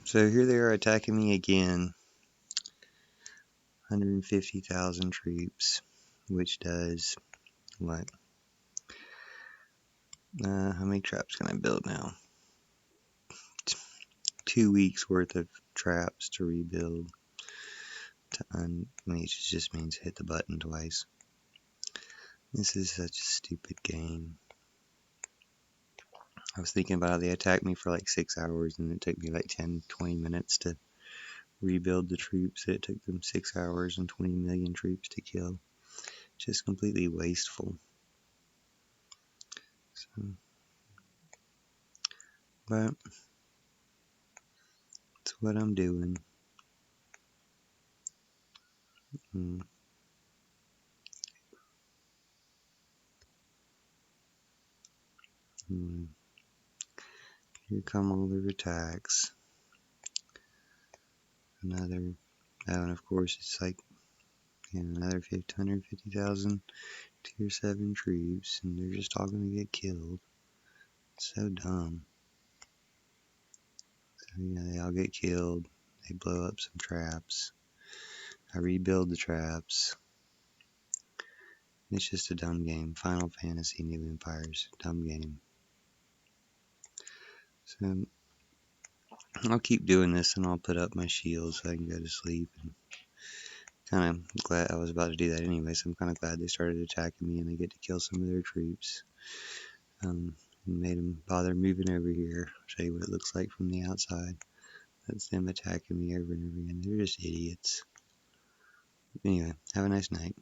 So here they are attacking me again. 150,000 troops, which does what? How many traps can I build now? 2 weeks worth of traps to rebuild. Which just means hit the button twice. This is such a stupid game. I was thinking about how they attacked me for like 6 hours and it took me like 10-20 minutes to rebuild the troops. It took them 6 hours and 20 million troops to kill. Just completely wasteful. So, but that's what I'm doing. Mm. Mm. Here come all their attacks. Another, and of course it's like another 150,000 tier 7 troops, and they're just all gonna get killed. It's so dumb. So, they all get killed. They blow up some traps. I rebuild the traps. It's just a dumb game. Final Fantasy New Empires. Dumb game. So I'll keep doing this and I'll put up my shield so I can go to sleep. And kind of glad I was about to do that anyway, so I'm kind of glad they started attacking me and I get to kill some of their troops. And made them bother moving over here. I'll show you what it looks like from the outside. That's them attacking me over and over again. They're just idiots. Anyway, have a nice night.